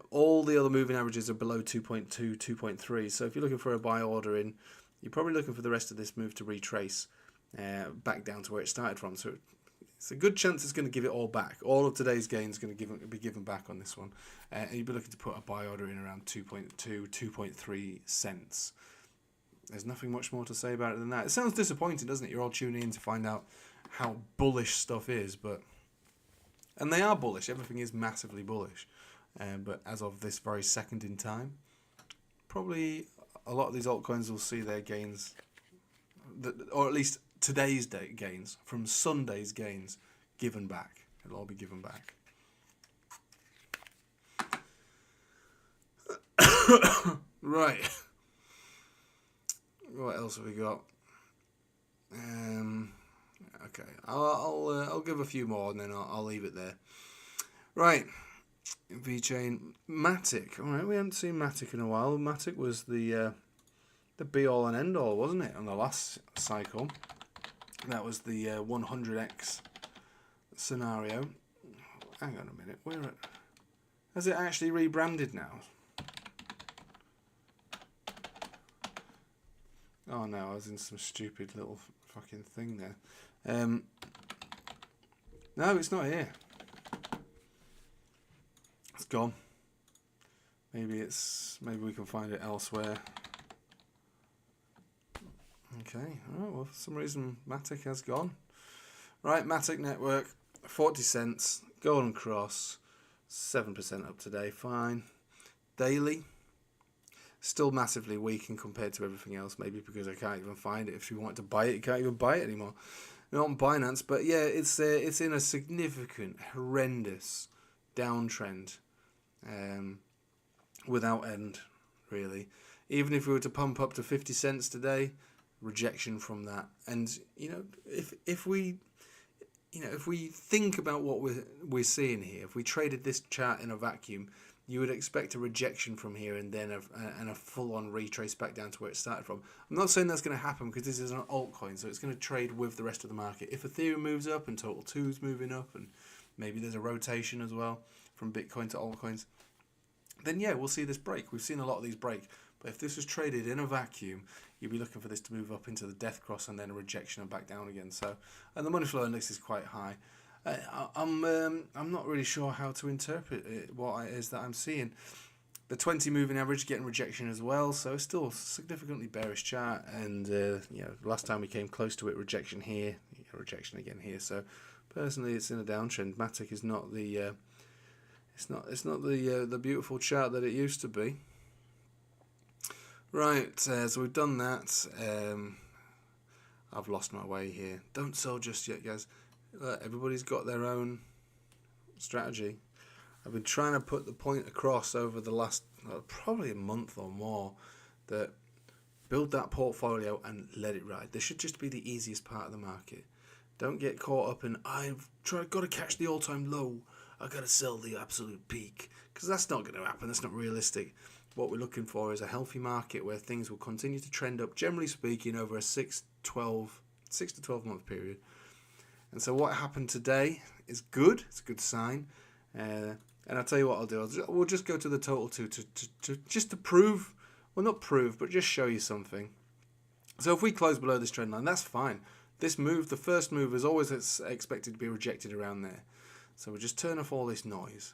All the other moving averages are below 2.2, 2.3. So if you're looking for a buy order in, you're probably looking for the rest of this move to retrace back down to where it started from. So it's a good chance it's going to give it all back. All of today's gains going to be given back on this one. And you'd be looking to put a buy order in around 2.2, 2.3 cents. There's nothing much more to say about it than that. It sounds disappointing, doesn't it? You're all tuning in to find out how bullish stuff is, and they are bullish. Everything is massively bullish. But as of this very second in time, probably a lot of these altcoins will see their gains, or at least today's gains, from Sunday's gains, given back. It'll all be given back. Right. What else have we got? Okay, I'll give a few more and then I'll leave it there. Right, VeChain, Matic. All right, we haven't seen Matic in a while. Matic was the be all and end all, wasn't it, on the last cycle? That was the 100x scenario. Hang on a minute, has it actually rebranded now? Oh no, I was in some stupid little fucking thing there. No, it's not here. It's gone. Maybe we can find it elsewhere. Okay, oh, well, for some reason Matic has gone. Right, Matic network, 40 cents, golden cross, 7% up today, fine. Daily, still massively weak in compared to everything else, maybe because I can't even find it. If you want to buy it, you can't even buy it anymore. Not on Binance, but yeah, it's in a significant, horrendous downtrend, without end, really. Even if we were to pump up to 50 cents today, rejection from that. And if we think about what we're seeing here, if we traded this chart in a vacuum, you would expect a rejection from here and then a full-on retrace back down to where it started from. I'm not saying that's going to happen because this is an altcoin, so it's going to trade with the rest of the market. If Ethereum moves up and Total 2's moving up, and maybe there's a rotation as well from Bitcoin to altcoins, then yeah, we'll see this break. We've seen a lot of these break. But if this was traded in a vacuum, you'd be looking for this to move up into the death cross and then a rejection and back down again. So, and the money flow index is quite high. I'm not really sure how to interpret it, what it is that I'm seeing. The 20 moving average getting rejection as well, so it's still a significantly bearish chart. And last time we came close to it, rejection here, rejection again here. So personally, it's in a downtrend. Matic is not the it's not the beautiful chart that it used to be. Right, so we've done that. I've lost my way here. Don't sell just yet, guys. Everybody's got their own strategy. I've been trying to put the point across over the last probably a month or more that build that portfolio and let it ride. This should just be the easiest part of the market. Don't get caught up in got to catch the all-time low. I got to sell the absolute peak, because that's not going to happen. That's not realistic. What we're looking for is a healthy market where things will continue to trend up, generally speaking, over a 6 to 12 month period. And so what happened today is good. It's a good sign. And I'll tell you what I'll do. We'll just go to the total 2 to prove, well, not prove, but just show you something. So if we close below this trend line, that's fine. This move, the first move, is always expected to be rejected around there. So we'll just turn off all this noise.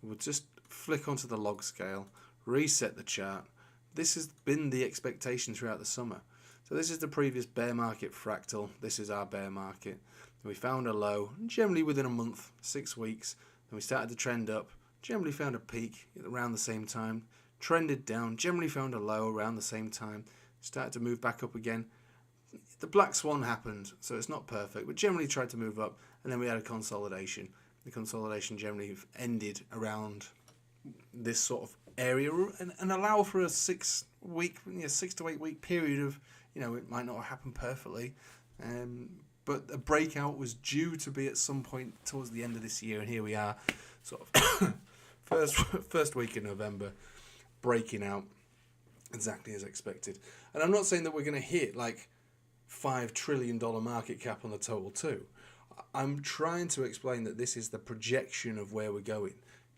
We'll just flick onto the log scale, reset the chart. This has been the expectation throughout the summer. So this is the previous bear market fractal. This is our bear market. We found a low, generally within a month, 6 weeks. Then we started to trend up, generally found a peak around the same time. Trended down, generally found a low around the same time. Started to move back up again. The black swan happened, so it's not perfect, but generally tried to move up. And then we had a consolidation. The consolidation generally ended around this sort of area and allow for a 6 to 8 week period of, it might not happen perfectly, but a breakout was due to be at some point towards the end of this year, and here we are, sort of first week in November, breaking out exactly as expected. And I'm not saying that we're going to hit like $5 trillion market cap on the total too. I'm trying to explain that this is the projection of where we're going.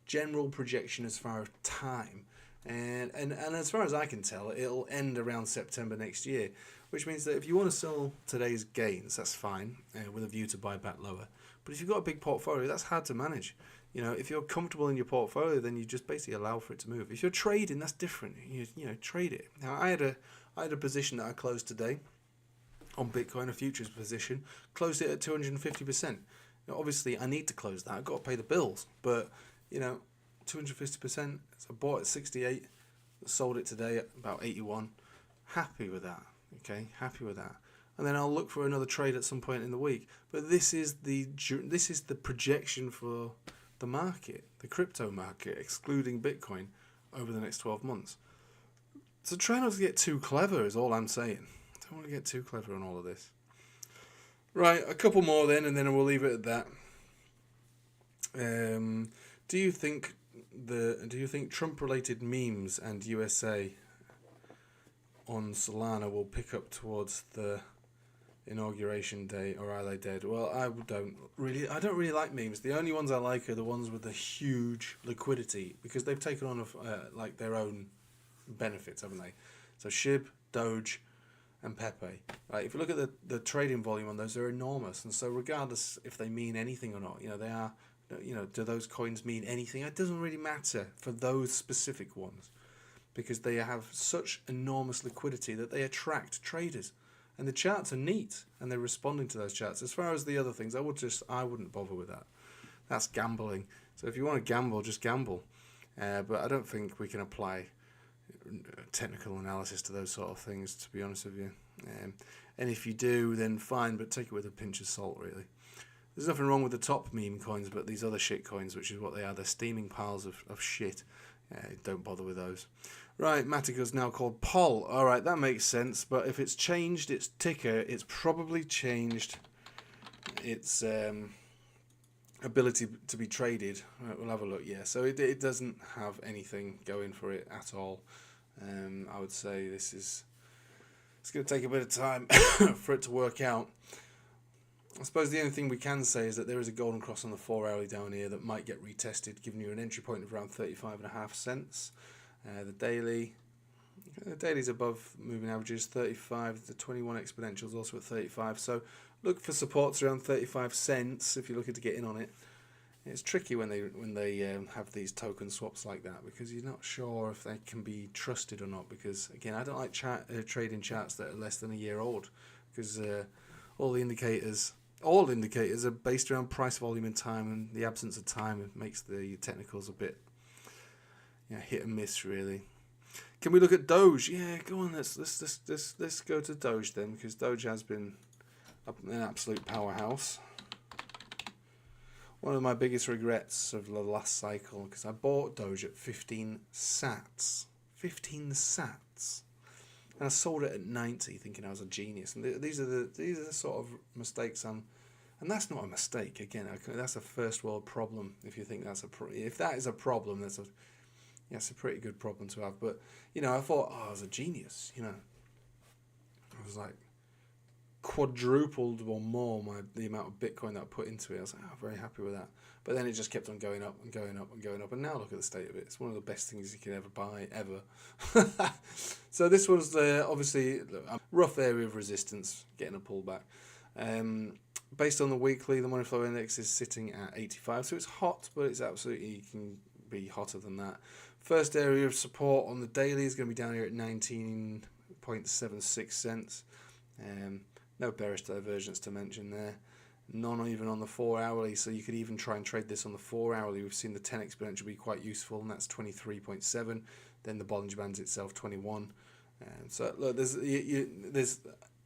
General projection as far as time. And as far as I can tell, it'll end around September next year, which means that if you want to sell today's gains, that's fine, with a view to buy back lower. But if you've got a big portfolio, that's hard to manage. You know, if you're comfortable in your portfolio, then you just basically allow for it to move. If you're trading, that's different. You know, trade it. Now, I had a position that I closed today on Bitcoin, a futures position, closed it at 250%. Now, obviously, I need to close that. I've got to pay the bills, but you know, 250%. So I bought at 68, sold it today at about 81. Happy with that. Okay, happy with that. And then I'll look for another trade at some point in the week. But this is the projection for the market, the crypto market, excluding Bitcoin, over the next 12 months. So try not to get too clever is all I'm saying. Don't want to get too clever on all of this. Right, a couple more then, and then we'll leave it at that. Do you think Trump-related memes and USA on Solana will pick up towards the inauguration day, or are they dead? Well, I don't really like memes. The only ones I like are the ones with the huge liquidity, because they've taken on like their own benefits, haven't they? So Shib, Doge, and Pepe. Right, if you look at the trading volume on those, they're enormous, and so regardless if they mean anything or not, you know, they are. You know, do those coins mean anything? It doesn't really matter for those specific ones, because they have such enormous liquidity that they attract traders, and the charts are neat, and they're responding to those charts. As far as the other things, I wouldn't bother with that. That's gambling. So if you want to gamble, just gamble. But I don't think we can apply technical analysis to those sort of things, to be honest with you. And if you do, then fine, but take it with a pinch of salt, really. There's nothing wrong with the top meme coins, but these other shit coins, which is what they are, they're steaming piles of shit. Don't bother with those. Right, Matic is now called Pol. Alright, that makes sense, but if it's changed its ticker, it's probably changed its ability to be traded. Right, we'll have a look, yeah. So it doesn't have anything going for it at all. I would say it's going to take a bit of time for it to work out. I suppose the only thing we can say is that there is a golden cross on the 4 hourly down here that might get retested, giving you an entry point of around 35.5 cents. The daily's above moving averages, 35. The 21 exponential is also at 35. So look for supports around 35 cents if you're looking to get in on it. It's tricky when they have these token swaps like that, because you're not sure if they can be trusted or not. Because again, I don't like trading charts that are less than a year old, because all indicators are based around price, volume, and time, and the absence of time makes the technicals a bit hit and miss, really. Can we look at Doge? Yeah, go on. Let's go to Doge then, because Doge has been an absolute powerhouse. One of my biggest regrets of the last cycle, because I bought Doge at 15 sats. 15 sats. And I sold it at 90, thinking I was a genius. And these are the sort of mistakes and that's not a mistake. Again, that's a first world problem. If you think if that is a problem, that's a pretty good problem to have. But I thought, I was a genius. I was like quadrupled or more the amount of Bitcoin that I put into it. I was like, I'm very happy with that. But then it just kept on going up and going up and going up. And now look at the state of it. It's one of the best things you can ever buy, ever. So this was obviously a rough area of resistance, getting a pullback. Based on the weekly, the money flow index is sitting at 85. So it's hot, but it's absolutely can be hotter than that. First area of support on the daily is going to be down here at 19.76 cents. No bearish divergence to mention there. None even on the 4 hourly, so you could even try and trade this on the 4 hourly. We've seen the 10 exponential be quite useful, and that's 23.7. Then the Bollinger Bands itself, 21. So look, there's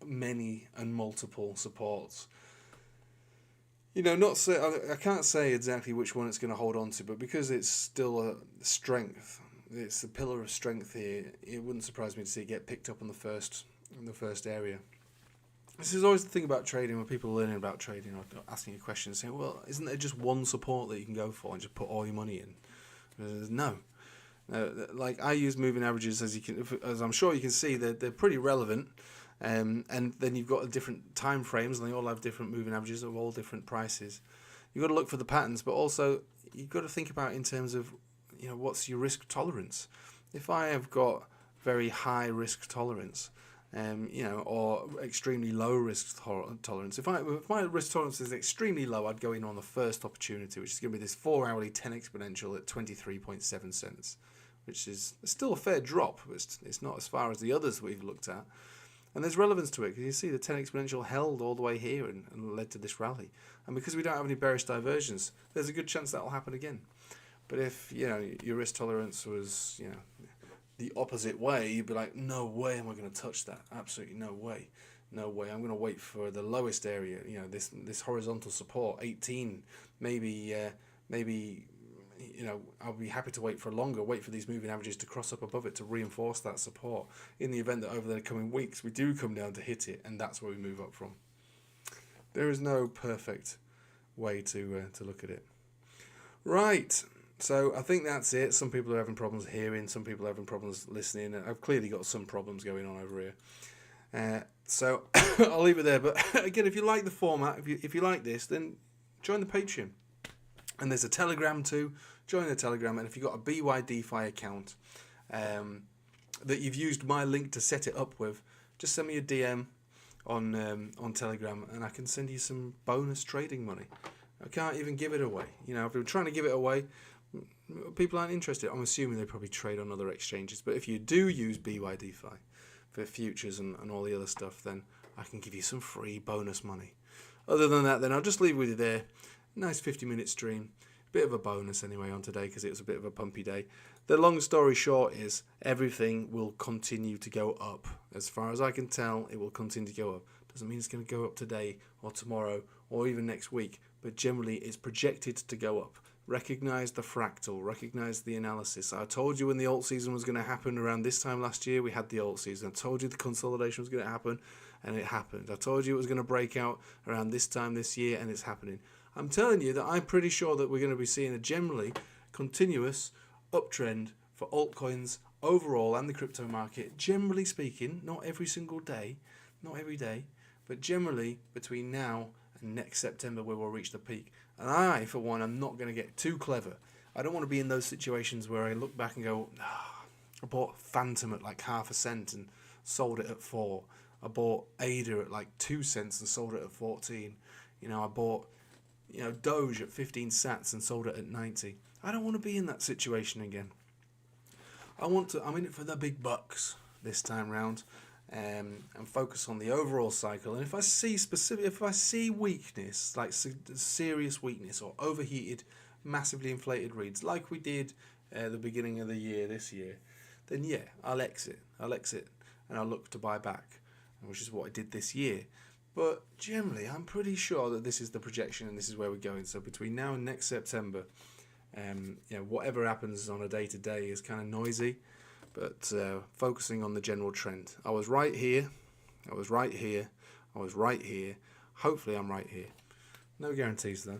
many and multiple supports. I can't say exactly which one it's going to hold on to, but because it's still a strength, it's a pillar of strength here. It wouldn't surprise me to see it get picked up on the first area. This is always the thing about trading, when people are learning about trading or asking you questions, saying, well, isn't there just one support that you can go for and just put all your money in? No. Like I use moving averages, as I'm sure you can see, they're pretty relevant. And then you've got different time frames, and they all have different moving averages of all different prices. You've got to look for the patterns, but also you've got to think about in terms of, what's your risk tolerance. If I have got very high risk tolerance, or extremely low risk tolerance. If my risk tolerance is extremely low, I'd go in on the first opportunity, which is going to be this 4-hourly 10 exponential at 23.7 cents, which is still a fair drop. It's not as far as the others we've looked at. And there's relevance to it, because you see the 10 exponential held all the way here and led to this rally. And because we don't have any bearish diversions, there's a good chance that will happen again. But if, your risk tolerance was, the opposite way, you'd be like, no way am I going to touch that. Absolutely no way. No way. I'm going to wait for the lowest area, this horizontal support, 18, maybe, I'll be happy to wait for longer, wait for these moving averages to cross up above it to reinforce that support in the event that over the coming weeks we do come down to hit it, and that's where we move up from. There is no perfect way to look at it. Right. So I think that's it. Some people are having problems hearing, some people are having problems listening. I've clearly got some problems going on over here. So I'll leave it there. But again, if you like the format, if you like this, then join the Patreon. And there's a Telegram too. Join the Telegram. And if you've got a BYDFi account that you've used my link to set it up with, just send me a DM on Telegram, and I can send you some bonus trading money. I can't even give it away. I've been trying to give it away. People aren't interested. I'm assuming they probably trade on other exchanges. But if you do use BYDFi for futures and all the other stuff, then I can give you some free bonus money. Other than that, then I'll just leave with you there. Nice 50-minute stream. Bit of a bonus anyway on today, because it was a bit of a pumpy day. The long story short is everything will continue to go up. As far as I can tell, it will continue to go up. Doesn't mean it's going to go up today or tomorrow or even next week, but generally it's projected to go up. Recognise the fractal, recognise the analysis. I told you when the Altseason was going to happen around this time last year, we had the Altseason. I told you the consolidation was going to happen, and it happened. I told you it was going to break out around this time this year, and it's happening. I'm telling you that I'm pretty sure that we're going to be seeing a generally continuous uptrend for altcoins overall and the crypto market, generally speaking, not every single day, not every day, but generally between now and next September where we'll reach the peak. And I, for one, am not going to get too clever. I don't want to be in those situations where I look back and go, I bought Phantom at like half a cent and sold it at 4. I bought ADA at like 2 cents and sold it at 14. I bought Doge at 15 sats and sold it at 90. I don't want to be in that situation again. I'm in it for the big bucks this time round, and focus on the overall cycle. And if I see weakness, like serious weakness or overheated, massively inflated reads, like we did at the beginning of the year this year, then yeah, I'll exit, and I'll look to buy back, which is what I did this year. But generally, I'm pretty sure that this is the projection and this is where we're going. So between now and next September, whatever happens on a day-to-day is kind of noisy, but focusing on the general trend. I was right here. Hopefully I'm right here. No guarantees though.